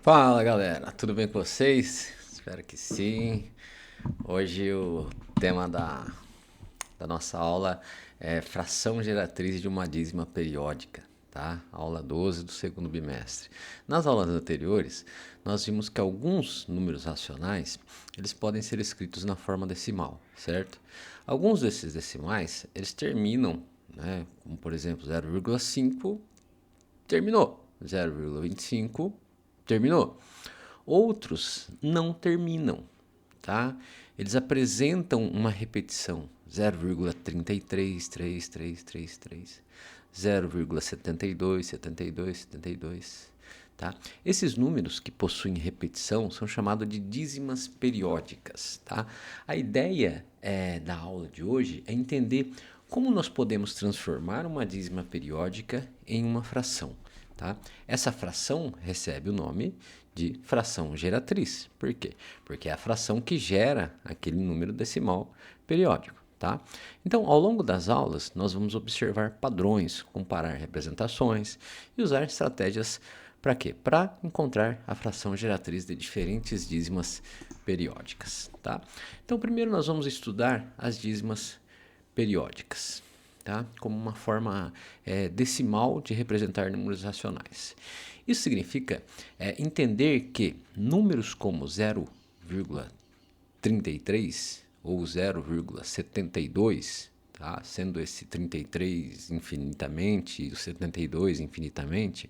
Fala galera, tudo bem com vocês? Espero que sim. Hoje o tema da nossa aula é fração geratriz de uma dízima periódica, tá? Aula 12 do segundo bimestre. Nas aulas anteriores, nós vimos que alguns números racionais, eles podem ser escritos na forma decimal, certo? Alguns desses decimais, eles terminam, né? Como por exemplo 0,5 terminou, 0,25 terminou. Outros não terminam, tá? Eles apresentam uma repetição 0,33333, 0,72, 72, 72, tá? Esses números que possuem repetição são chamados de dízimas periódicas, tá? A ideia da aula de hoje é entender como nós podemos transformar uma dízima periódica em uma fração. Tá? Essa fração recebe o nome de fração geratriz. Por quê? Porque é a fração que gera aquele número decimal periódico. Tá? Então, ao longo das aulas, nós vamos observar padrões, comparar representações e usar estratégias para quê? Para encontrar a fração geratriz de diferentes dízimas periódicas. Tá? Então, primeiro nós vamos estudar as dízimas periódicas, tá? Como uma forma decimal de representar números racionais. Isso significa entender que números como 0,33 ou 0,72, tá? Sendo esse 33 infinitamente e o 72 infinitamente,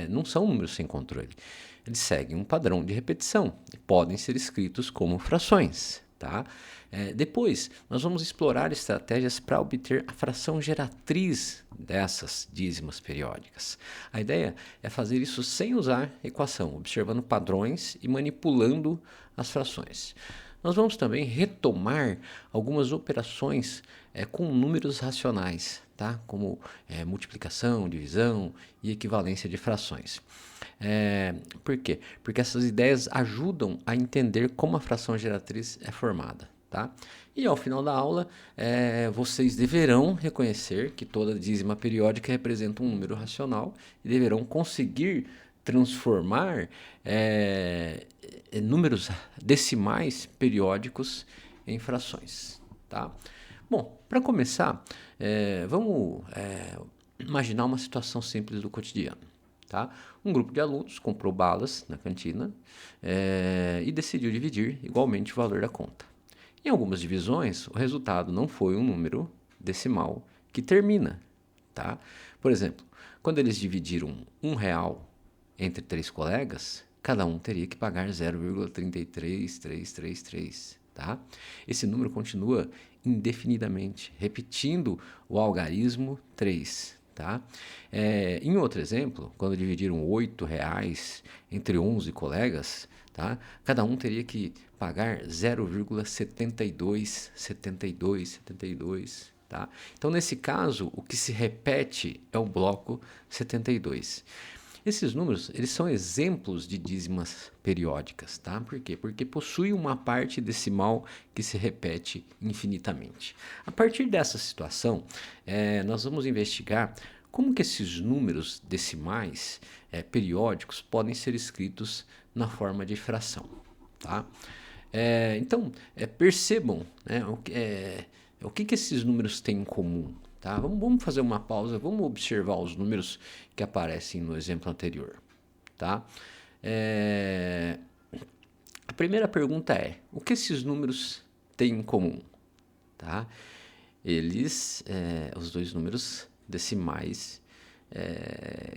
não são números sem controle. Eles seguem um padrão de repetição e podem ser escritos como frações. Tá? Depois, nós vamos explorar estratégias para obter a fração geratriz dessas dízimas periódicas. A ideia é fazer isso sem usar equação, observando padrões e manipulando as frações. Nós vamos também retomar algumas operações com números racionais, tá? Como multiplicação, divisão e equivalência de frações. Por quê? Porque essas ideias ajudam a entender como a fração geratriz é formada. Tá? E ao final da aula, vocês deverão reconhecer que toda dízima periódica representa um número racional e deverão conseguir transformar números decimais periódicos em frações. Tá? Bom, para começar, vamos imaginar uma situação simples do cotidiano. Tá? Um grupo de alunos comprou balas na cantina e decidiu dividir igualmente o valor da conta. Em algumas divisões, o resultado não foi um número decimal que termina. Tá? Por exemplo, quando eles dividiram R$ 1 entre 3 colegas, cada um teria que pagar 0,33333. Tá? Esse número continua indefinidamente, repetindo o algarismo 3. Tá? Em outro exemplo, quando dividiram R$ 8 entre 11 colegas, tá? Cada um teria que pagar 0,727272. Tá? Então, nesse caso, o que se repete é o bloco 72. Esses números, eles são exemplos de dízimas periódicas, tá? Por quê? Porque possui uma parte decimal que se repete infinitamente. A partir dessa situação, nós vamos investigar como que esses números decimais periódicos podem ser escritos na forma de fração, tá? Então, percebam, né, o que esses números têm em comum. Tá? Vamos fazer uma pausa, vamos observar os números que aparecem no exemplo anterior. Tá? A primeira pergunta é: o que esses números têm em comum? Tá? Os dois números decimais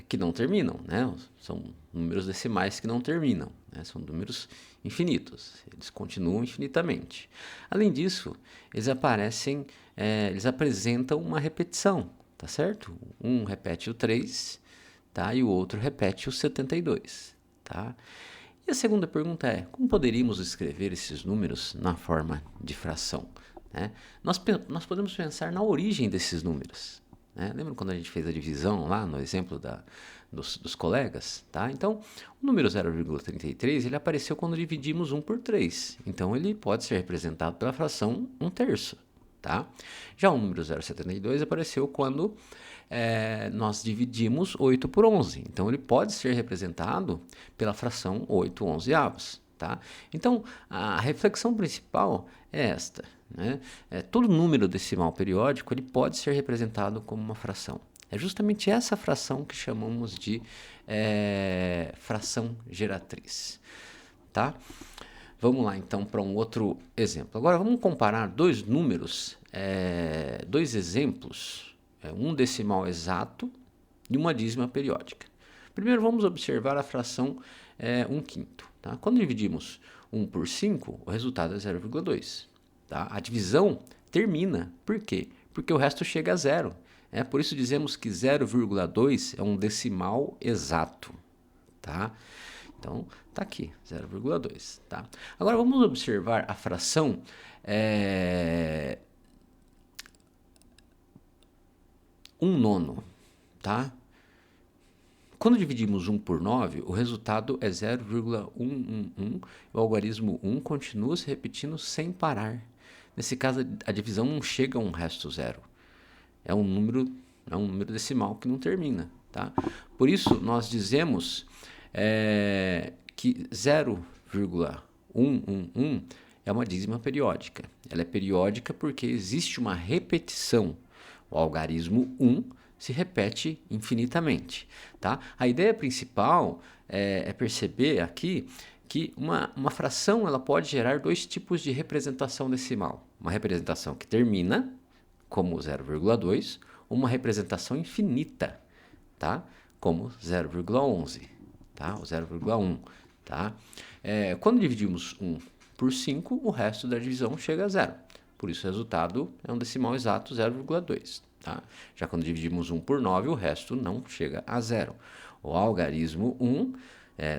que não terminam, né? São números decimais que não terminam, né? São números infinitos, eles continuam infinitamente. Além disso, eles apresentam uma repetição, tá certo? Um repete o 3, tá? E o outro repete o 72, tá? E a segunda pergunta é: como poderíamos escrever esses números na forma de fração? Né? Nós podemos pensar na origem desses números. Né? Lembra quando a gente fez a divisão lá no exemplo dos colegas? Tá? Então, o número 0,33 ele apareceu quando dividimos 1 por 3. Então, ele pode ser representado pela fração 1/3. tá? Já o número 0,72 apareceu quando nós dividimos 8 por 11. Então, ele pode ser representado pela fração 8/11. Tá? Então, a reflexão principal é esta. Né? Todo número decimal periódico ele pode ser representado como uma fração. É justamente essa fração que chamamos de fração geratriz. Tá? Vamos lá, então, para um outro exemplo. Agora, vamos comparar dois números, dois exemplos, um decimal exato e uma dízima periódica. Primeiro, vamos observar a fração 1/5. Tá? Quando dividimos 1 por 5, o resultado é 0,2. Tá? A divisão termina. Por quê? Porque o resto chega a zero. Por isso dizemos que 0,2 é um decimal exato. Tá? Então, está aqui, 0,2. Tá? Agora, vamos observar a fração 1/9. Tá? Quando dividimos 1 por 9, o resultado é 0,111. O algarismo 1 continua se repetindo sem parar. Nesse caso, a divisão não chega a um resto zero. É um número decimal que não termina. Tá? Por isso, nós dizemos que 0,111 é uma dízima periódica. Ela é periódica porque existe uma repetição. O algarismo 1 se repete infinitamente. Tá? A ideia principal é perceber aqui que uma fração ela pode gerar dois tipos de representação decimal. Uma representação que termina, como 0,2, ou uma representação infinita, tá? Como 0,11, tá? O 0,1. Tá? Quando dividimos 1 por 5, o resto da divisão chega a zero. Por isso, o resultado é um decimal exato, 0,2. Tá? Já quando dividimos 1 por 9, o resto não chega a zero. O algarismo 1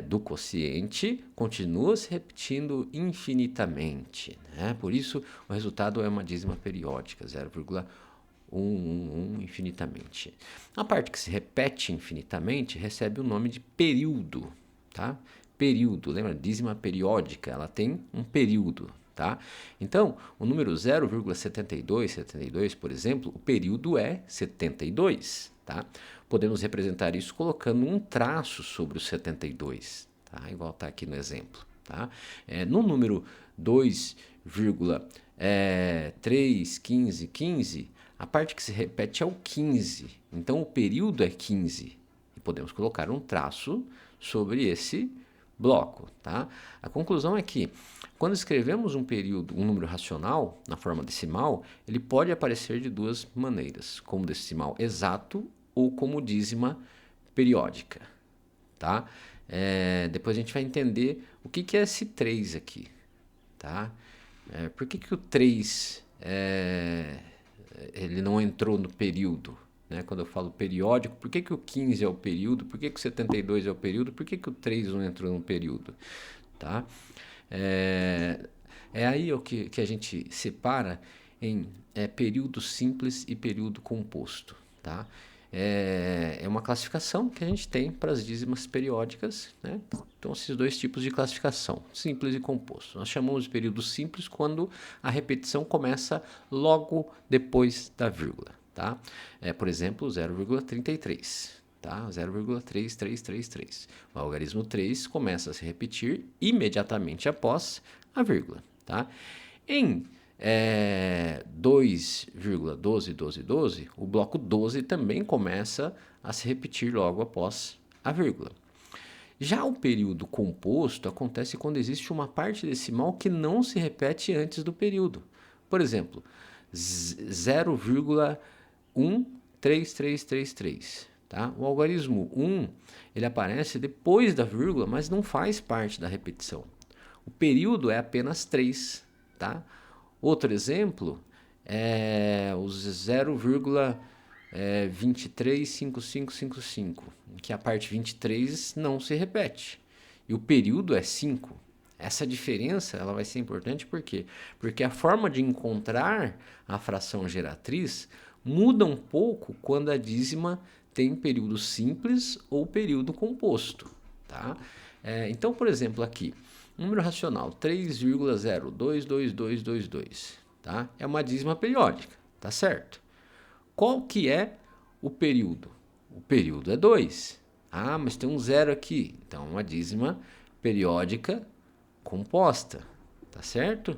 do quociente continua se repetindo infinitamente. Né? Por isso, o resultado é uma dízima periódica, 0,111 infinitamente. A parte que se repete infinitamente recebe o nome de período. Tá? Período, lembra? Dízima periódica, ela tem um período. Tá? Então, o número 0,72, por exemplo, o período é 72. Tá? Podemos representar isso colocando um traço sobre o 72, tá? Igual está aqui no exemplo. Tá? No número 2,31515, a parte que se repete é o 15. Então, o período é 15. E podemos colocar um traço sobre esse bloco. Tá? A conclusão é que, quando escrevemos um número racional na forma decimal, ele pode aparecer de duas maneiras, como decimal exato ou como dízima periódica. Tá? Depois a gente vai entender o que é esse 3 aqui. Tá? Por que o 3 ele não entrou no período? Né? Quando eu falo periódico, por que o 15 é o período? Por que o 72 é o período? Por que o 3 não entrou no período? Tá? Aí que a gente separa em período simples e período composto. Tá? É uma classificação que a gente tem para as dízimas periódicas. Né? Então, esses dois tipos de classificação, simples e composto. Nós chamamos de período simples quando a repetição começa logo depois da vírgula. Tá? Por exemplo, 0,33. Tá? 0,3333. O algarismo 3 começa a se repetir imediatamente após a vírgula. Tá? Em 2,121212, o bloco 12 também começa a se repetir logo após a vírgula. Já o período composto acontece quando existe uma parte decimal que não se repete antes do período. Por exemplo, 0,13333. Tá? O algarismo 1 ele aparece depois da vírgula, mas não faz parte da repetição. O período é apenas 3. Tá? Outro exemplo é o 0,235555, em que a parte 23 não se repete. E o período é 5. Essa diferença ela vai ser importante por quê? Porque a forma de encontrar a fração geratriz muda um pouco quando a dízima tem período simples ou período composto. Tá? Então, por exemplo, aqui, número racional 3,0222222. tá? É uma dízima periódica, tá certo? Qual que é o período? O período é 2. Ah, mas tem um zero aqui. Então, uma dízima periódica composta, tá certo?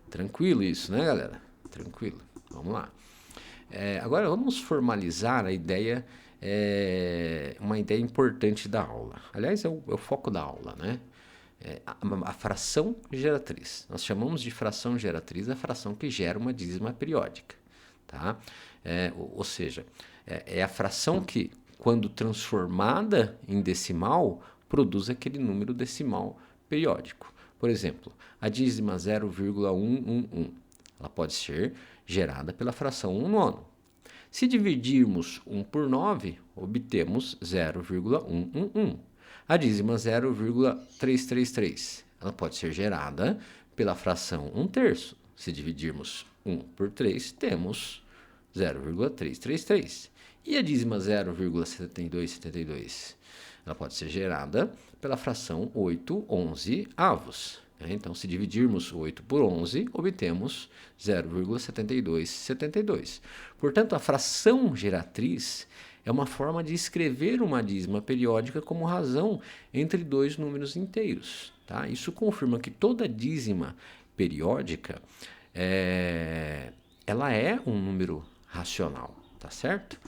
Tranquilo isso, né, galera? Tranquilo. Vamos lá. Agora vamos formalizar a ideia, uma ideia importante da aula. Aliás, é o foco da aula, né? A fração geratriz. Nós chamamos de fração geratriz a fração que gera uma dízima periódica, tá? Ou seja, é a fração que, quando transformada em decimal, produz aquele número decimal periódico. Por exemplo, a dízima 0,111, ela pode ser gerada pela fração 1 nono. Se dividirmos 1 por 9, obtemos 0,111. A dízima 0,333, ela pode ser gerada pela fração 1 terço. Se dividirmos 1 por 3, temos 0,333. E a dízima 0,7272, ela pode ser gerada pela fração 811 avos. Então, se dividirmos 8 por 11, obtemos 0,7272. Portanto, a fração geratriz é uma forma de escrever uma dízima periódica como razão entre dois números inteiros. Tá? Isso confirma que toda dízima periódica ela é um número racional, tá certo?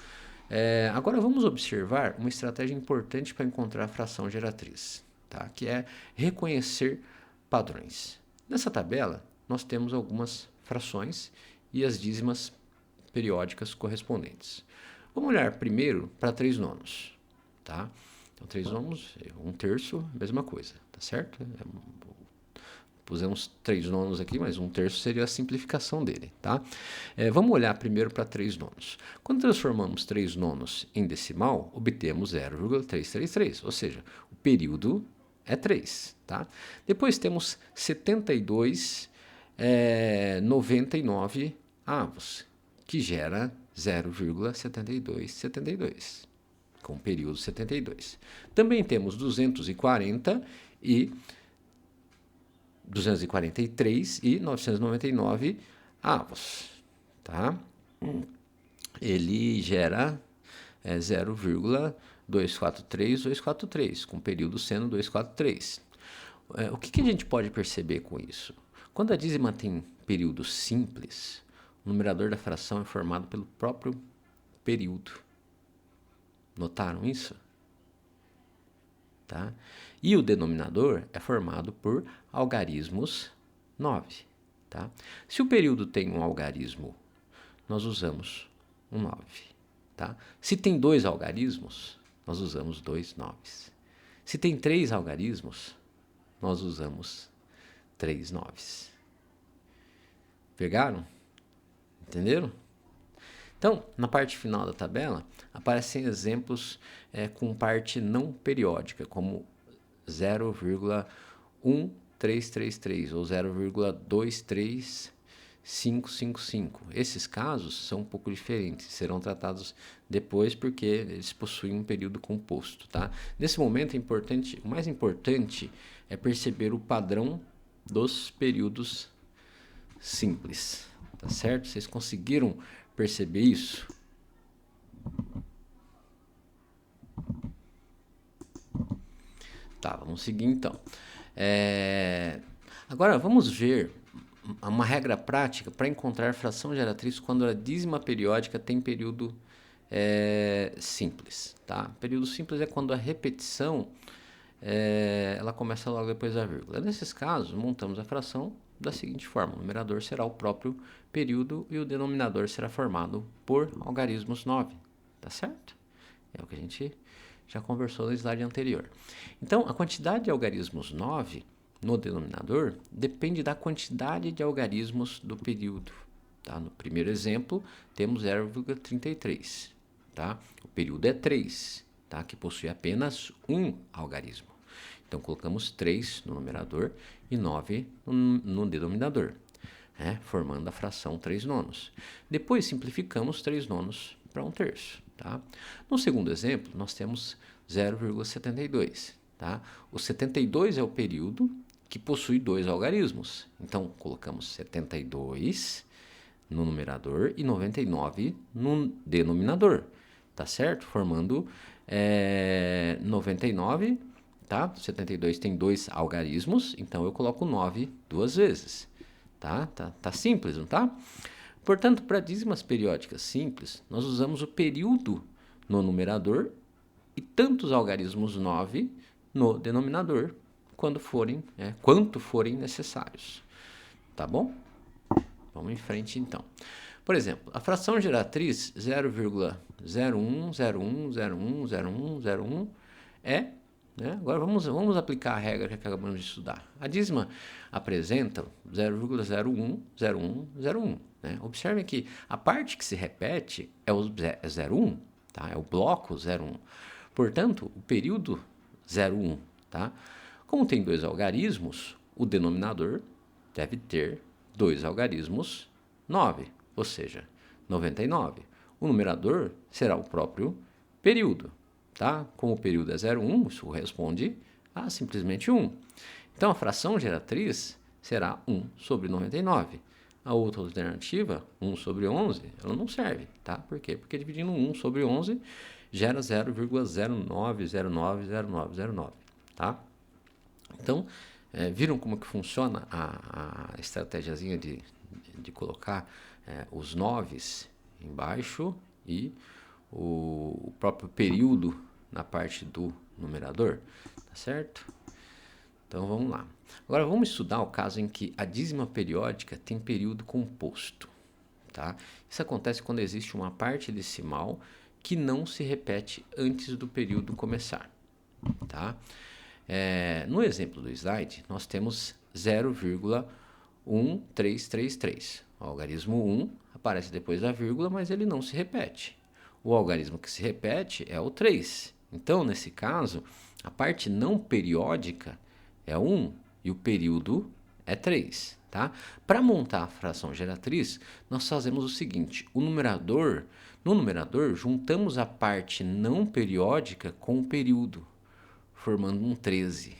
Agora vamos observar uma estratégia importante para encontrar a fração geratriz, tá? Que é reconhecer padrões. Nessa tabela, nós temos algumas frações e as dízimas periódicas correspondentes. Vamos olhar primeiro para 3 nonos, tá? Então, 3 nonos, 1 terço, mesma coisa, tá certo? Pusemos 3 nonos aqui, mas 1 terço seria a simplificação dele, tá? Vamos olhar primeiro para 3 nonos. Quando transformamos 3 nonos em decimal, obtemos 0,333, ou seja, o período é 3, tá? Depois temos 72,99 avos, que gera 0,7272, com o período 72. Também temos 243 e 999 avos, tá? Ele gera 0,243243, com o período sendo 243. O que a gente pode perceber com isso? Quando a dízima tem período simples, o numerador da fração é formado pelo próprio período. Notaram isso? Tá? E o denominador é formado por algarismos 9. Tá? Se o período tem um algarismo, nós usamos um 9. Tá? Se tem 2 algarismos, nós usamos 2 noves. Se tem 3 algarismos, nós usamos 3 noves. Pegaram? Entenderam? Então, na parte final da tabela, aparecem exemplos com parte não periódica, como 0,1333 ou 0,23555. Esses casos são um pouco diferentes, serão tratados depois porque eles possuem um período composto. Tá? Nesse momento, o mais importante é perceber o padrão dos períodos simples. Tá certo? Vocês conseguiram perceber isso? Tá, vamos seguir então. Agora vamos ver uma regra prática para encontrar fração geratriz quando a dízima periódica tem período simples. Tá? Período simples é quando a repetição ela começa logo depois da vírgula. Nesses casos, montamos a fração da seguinte forma: o numerador será o próprio período e o denominador será formado por algarismos 9. Tá certo? É o que a gente já conversou no slide anterior. Então, a quantidade de algarismos 9 no denominador depende da quantidade de algarismos do período. Tá? No primeiro exemplo, temos 0,33. Tá? O período é 3, tá? Que possui apenas um algarismo. Então, colocamos 3 no numerador e 9 no denominador, formando a fração 3 nonos. Depois, simplificamos 3 nonos para 1 terço. Tá? No segundo exemplo, nós temos 0,72. Tá? O 72 é o período que possui 2 algarismos. Então, colocamos 72 no numerador e 99 no denominador, tá certo? Formando 99, tá? 72 tem 2 algarismos, então eu coloco 9 duas vezes, tá? Tá simples, não tá? Portanto, para dízimas periódicas simples, nós usamos o período no numerador e tantos algarismos 9 no denominador, quanto forem necessários, tá bom? Vamos em frente, então. Por exemplo, a fração geratriz 0,0101010101 é... Né? Agora vamos aplicar a regra que acabamos de estudar. A dízima apresenta 0,010101. Né? Observe que a parte que se repete é o 0,1, tá? É o bloco 0,1. Portanto, o período 0,1. Tá? Como tem 2 algarismos, o denominador deve ter 2 algarismos 9, ou seja, 99. O numerador será o próprio período. Tá? Como o período é 0,1, isso corresponde a simplesmente 1. Então, a fração geratriz será 1 sobre 99. A outra alternativa, 1 sobre 11, ela não serve. Tá? Por quê? Porque dividindo 1 sobre 11 gera 0,09090909. Tá? Então, viram como que funciona a estratégiazinha de colocar os noves embaixo e o próprio período na parte do numerador, tá certo? Então vamos lá. Agora vamos estudar o caso em que a dízima periódica tem período composto, tá? Isso acontece quando existe uma parte decimal que não se repete antes do período começar, tá? No exemplo do slide, nós temos 0,1333. O algarismo 1 aparece depois da vírgula, mas ele não se repete. O algarismo que se repete é o 3. Então, nesse caso, a parte não periódica é 1 e o período é 3. Tá? Para montar a fração geratriz, nós fazemos o seguinte: no numerador, juntamos a parte não periódica com o período, formando um 13.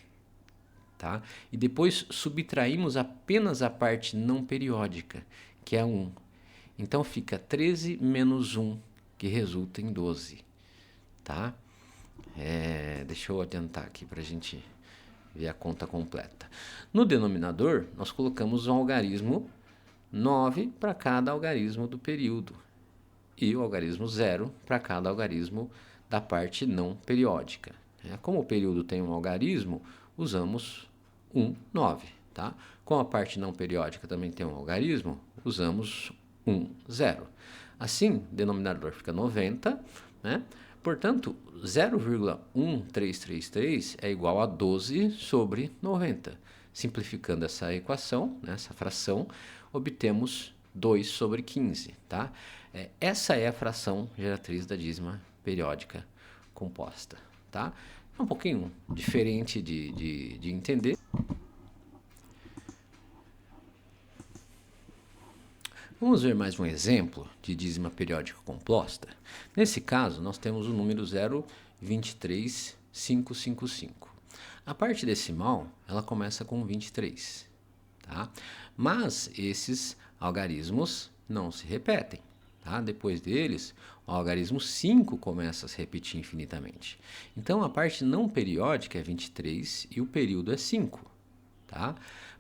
Tá? E depois subtraímos apenas a parte não periódica, que é 1. Então fica 13 menos 1, que resulta em 12. Tá? Deixa eu adiantar aqui para a gente ver a conta completa. No denominador, nós colocamos um algarismo 9 para cada algarismo do período e o algarismo 0 para cada algarismo da parte não periódica. Como o período tem um algarismo, usamos 9. Tá? Como a parte não periódica também tem um algarismo, usamos 0. Assim, o denominador fica 90, né? Portanto, 0,1333 é igual a 12 sobre 90. Simplificando essa equação, né, essa fração, obtemos 2 sobre 15. Tá? Essa é a fração geratriz da dízima periódica composta. Tá? É um pouquinho diferente de entender. Vamos ver mais um exemplo de dízima periódica composta. Nesse caso, nós temos o número 0,23555. A parte decimal, ela começa com 23, tá? Mas esses algarismos não se repetem, tá? Depois deles, o algarismo 5 começa a se repetir infinitamente. Então, a parte não periódica é 23 e o período é 5, tá?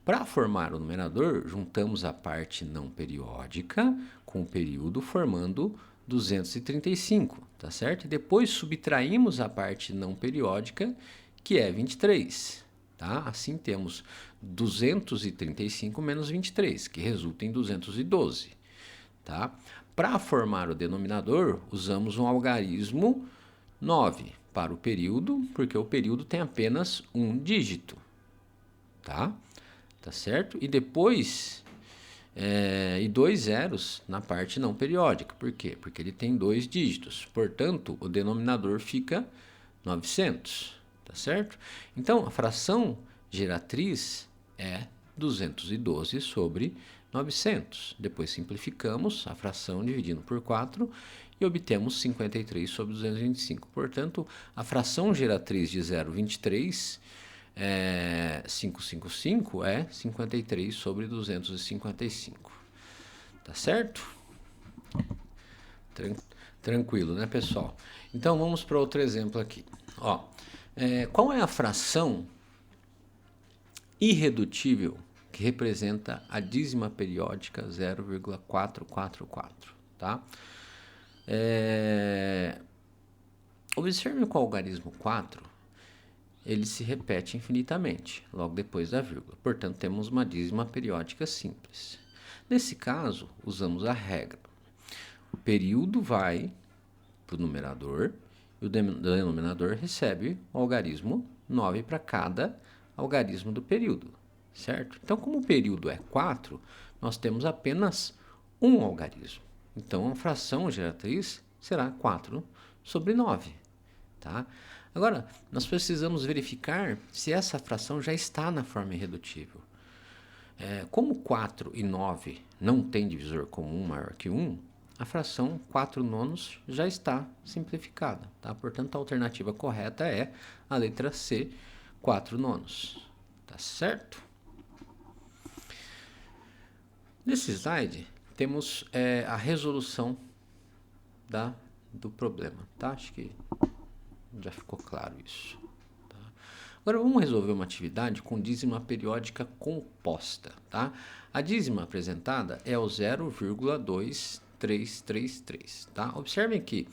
Para formar o numerador, juntamos a parte não periódica com o período, formando 235, tá certo? E depois subtraímos a parte não periódica, que é 23, tá? Assim temos 235 menos 23, que resulta em 212, tá? Para formar o denominador, usamos um algarismo 9 para o período, porque o período tem apenas um dígito, tá? Tá certo? E depois, e 2 zeros na parte não periódica. Por quê? Porque ele tem 2 dígitos. Portanto, o denominador fica 900. Tá certo? Então, a fração geratriz é 212 sobre 900. Depois simplificamos a fração dividindo por 4 e obtemos 53 sobre 225. Portanto, a fração geratriz de 0,23 555 é 53 sobre 255. Tá certo? Tranquilo, né, pessoal? Então vamos para outro exemplo aqui. Ó, qual é a fração irredutível que representa a dízima periódica 0,444, tá? Observe que o algarismo 4, ele se repete infinitamente, logo depois da vírgula. Portanto, temos uma dízima periódica simples. Nesse caso, usamos a regra. O período vai para o numerador e o denominador recebe o algarismo 9 para cada algarismo do período, certo? Então, como o período é 4, nós temos apenas um algarismo. Então, a fração geratriz será 4 sobre 9, tá? Agora, nós precisamos verificar se essa fração já está na forma irredutível. Como 4 e 9 não têm divisor comum maior que 1, a fração 4 nonos já está simplificada, tá? Portanto, a alternativa correta é a letra C, 4 nonos. Tá certo? Nesse slide, temos a resolução do problema, tá? Acho que já ficou claro isso. Tá? Agora, vamos resolver uma atividade com dízima periódica composta, tá? A dízima apresentada é o 0,2333, tá? Observem que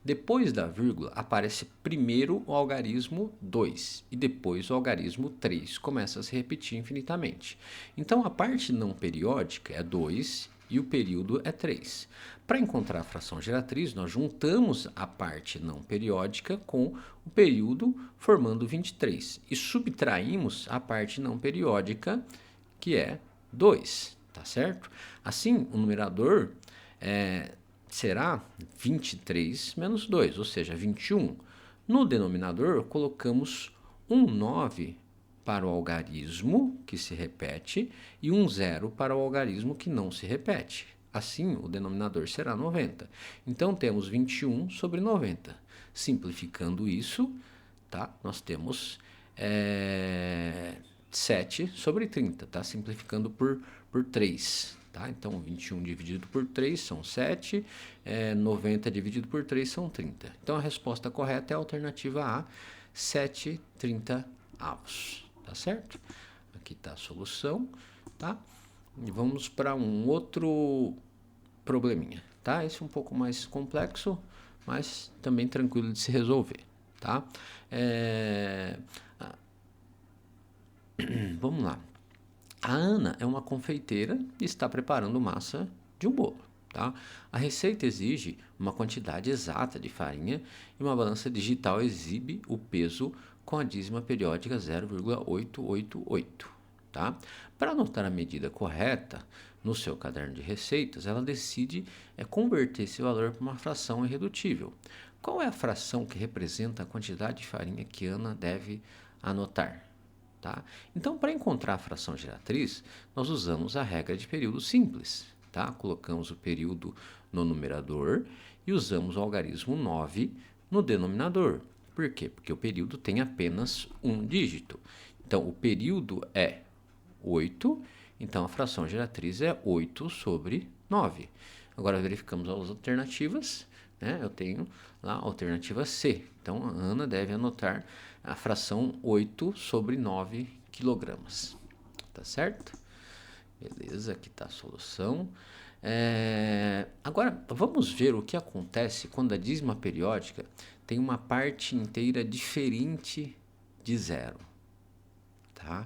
depois da vírgula aparece primeiro o algarismo 2 e depois o algarismo 3. Começa a se repetir infinitamente. Então, a parte não periódica é 2 e o período é 3. Para encontrar a fração geratriz, nós juntamos a parte não periódica com o período, formando 23. E subtraímos a parte não periódica, que é 2, tá certo? Assim, o numerador será 23 menos 2, ou seja, 21. No denominador, colocamos um 9 para o algarismo que se repete e um 0 para o algarismo que não se repete. Assim, o denominador será 90. Então, temos 21 sobre 90. Simplificando isso, tá? Nós temos 7 sobre 30, tá? Simplificando por 3. Tá? Então, 21 dividido por 3 são 7, 90 dividido por 3 são 30. Então, a resposta correta é a alternativa A, 7/30. Tá certo? Aqui está a solução, tá? E vamos para um outro probleminha, tá? Esse é um pouco mais complexo, mas também tranquilo de se resolver, tá? Vamos lá. A Ana é uma confeiteira e está preparando massa de um bolo, tá? A receita exige uma quantidade exata de farinha e uma balança digital exibe o peso com a dízima periódica 0,888, tá? Para anotar a medida correta no seu caderno de receitas, ela decide converter esse valor para uma fração irredutível. Qual é a fração que representa a quantidade de farinha que Ana deve anotar? Tá? Então, para encontrar a fração geratriz, nós usamos a regra de período simples. Tá? Colocamos o período no numerador e usamos o algarismo 9 no denominador. Por quê? Porque o período tem apenas um dígito. Então, o período é 8, então a fração geratriz é 8 sobre 9. Agora, verificamos as alternativas. Né? Eu tenho lá a alternativa C. Então, a Ana deve anotar a fração 8 sobre 9 quilogramas. Tá certo? Beleza, aqui está a solução. Agora, vamos ver o que acontece quando a dízima periódica tem uma parte inteira diferente de zero. Tá?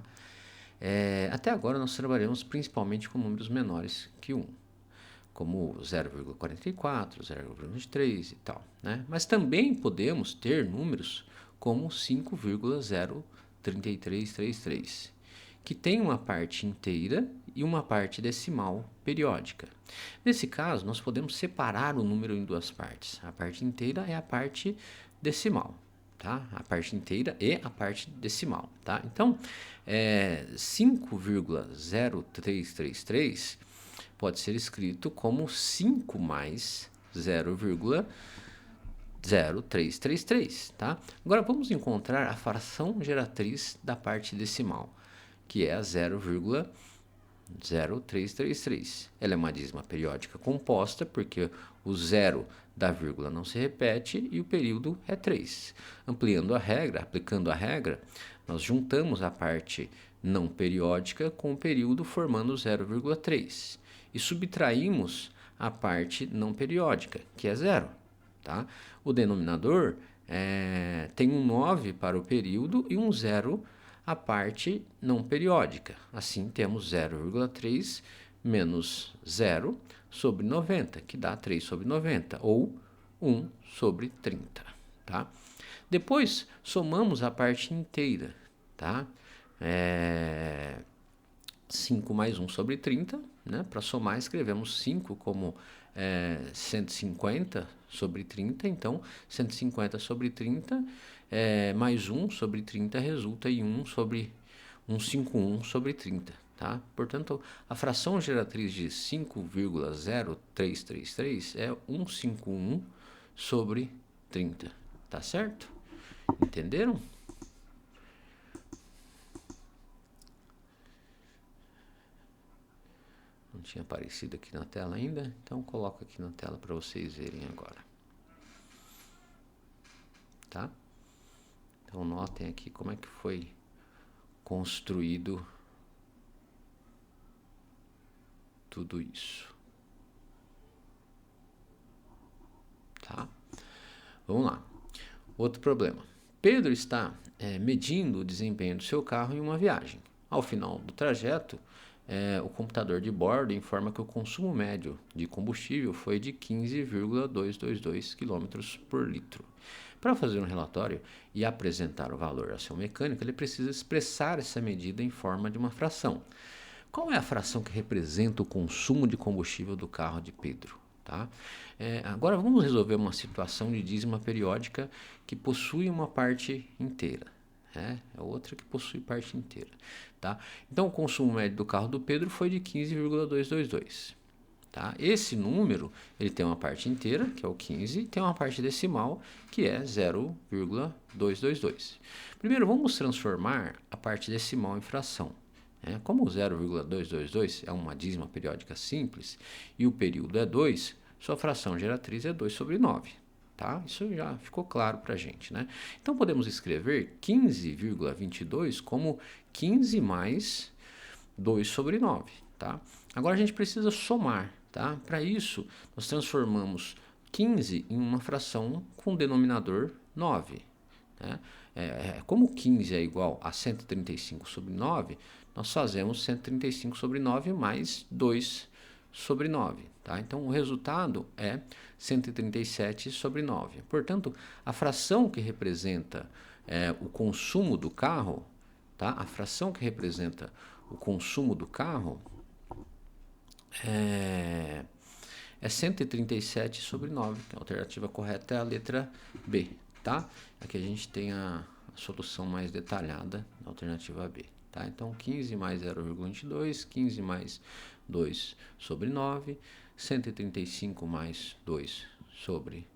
Até agora, nós trabalhamos principalmente com números menores que 1. Como 0,44, 0,23 e tal, né? Mas também podemos ter números como 5,03333, que tem uma parte inteira e uma parte decimal periódica. Nesse caso, nós podemos separar o número em duas partes. A parte inteira é a parte decimal, tá? A parte inteira e a parte decimal, tá? Então, 5,0333 pode ser escrito como 5 mais 0,0333, tá? Agora vamos encontrar a fração geratriz da parte decimal, que é a 0,0333. 0,333. Ela é uma dízima periódica composta, porque o zero da vírgula não se repete e o período é 3. Aplicando a regra, nós juntamos a parte não periódica com o período, formando 0,3. E subtraímos a parte não periódica, que é 0. Tá? O denominador tem um 9 para o período e um 0 a parte não periódica. Assim, temos 0,3 menos 0 sobre 90, que dá 3 sobre 90, ou 1 sobre 30. Tá? Depois, somamos a parte inteira. Tá? 5 mais 1 sobre 30. Né? Para somar, escrevemos 5 como 150 sobre 30. Então, 150 sobre 30 mais 1 sobre 30 resulta em 151 sobre 30. Tá? Portanto, a fração geratriz de 5,0333 é 151 sobre 30. Tá certo? Entenderam? Não tinha aparecido aqui na tela ainda, então coloco aqui na tela para vocês verem agora. Tá? Então notem aqui como é que foi construído tudo isso. Tá? Vamos lá. Outro problema. Pedro está medindo o desempenho do seu carro em uma viagem. Ao final do trajeto, o computador de bordo informa que o consumo médio de combustível foi de 15,222 km por litro. Para fazer um relatório e apresentar o valor a seu mecânico, ele precisa expressar essa medida em forma de uma fração. Qual é a fração que representa o consumo de combustível do carro de Pedro? Tá? Agora vamos resolver uma situação de dízima periódica que possui uma parte inteira. É outra que possui parte inteira. Tá? Então o consumo médio do carro do Pedro foi de 15,222. Tá? Esse número ele tem uma parte inteira, que é o 15, e tem uma parte decimal, que é 0,222. Primeiro vamos transformar a parte decimal em fração. Como o 0,222 é uma dízima periódica simples e o período é 2, sua fração geratriz é 2 sobre 9. Tá? Isso já ficou claro para a gente. Né? Então podemos escrever 15,22 como 15 mais 2 sobre 9. Tá? Agora a gente precisa somar. Tá? Para isso, nós transformamos 15 em uma fração com denominador 9. Né? Como 15 é igual a 135 sobre 9, nós fazemos 135 sobre 9 mais 2 sobre 9. Tá? Então, o resultado é 137 sobre 9. Portanto, a fração que representa o consumo do carro, tá? A fração que representa o consumo do carro é 137 sobre 9. A alternativa correta é a letra B. Tá? Aqui a gente tem a solução mais detalhada da alternativa B. Tá? Então, 15 mais 0,22, 15 mais 2 sobre 9, 135 mais 2 sobre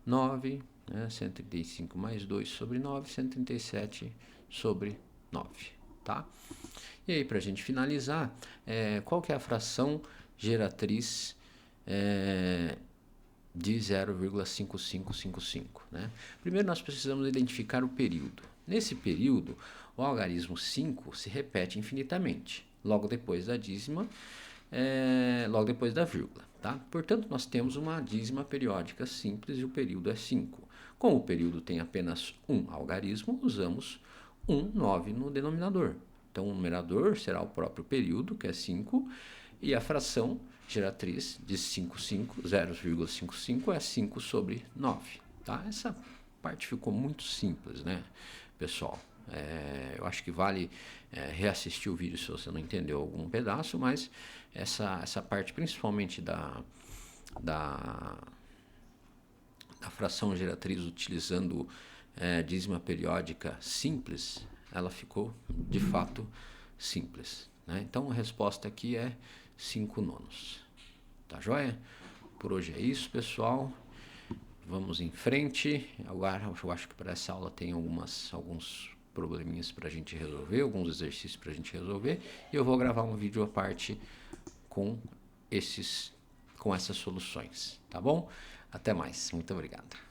9, né? 135 mais 2 sobre 9, 137 sobre 9. Tá? E aí, para a gente finalizar, qual que é a fração geratriz de 0,5555. Né? Primeiro nós precisamos identificar o período. Nesse período, o algarismo 5 se repete infinitamente, logo depois da dízima, logo depois da vírgula. Tá? Portanto, nós temos uma dízima periódica simples e o período é 5. Como o período tem apenas um algarismo, usamos 9 no denominador. Então, o numerador será o próprio período, que é 5, e a fração geratriz de 0,55 é 5 sobre 9. Tá? Essa parte ficou muito simples, né, pessoal? Eu acho que vale reassistir o vídeo se você não entendeu algum pedaço, mas essa parte, principalmente da fração geratriz utilizando dízima periódica simples, ela ficou de fato simples. Né? Então a resposta aqui é 5 nonos. Tá joia? Por hoje é isso, pessoal. Vamos em frente. Agora eu acho que para essa aula tem alguns probleminhas para a gente resolver, alguns exercícios para a gente resolver, e eu vou gravar um vídeo à parte com essas soluções, tá bom? Até mais, muito obrigado.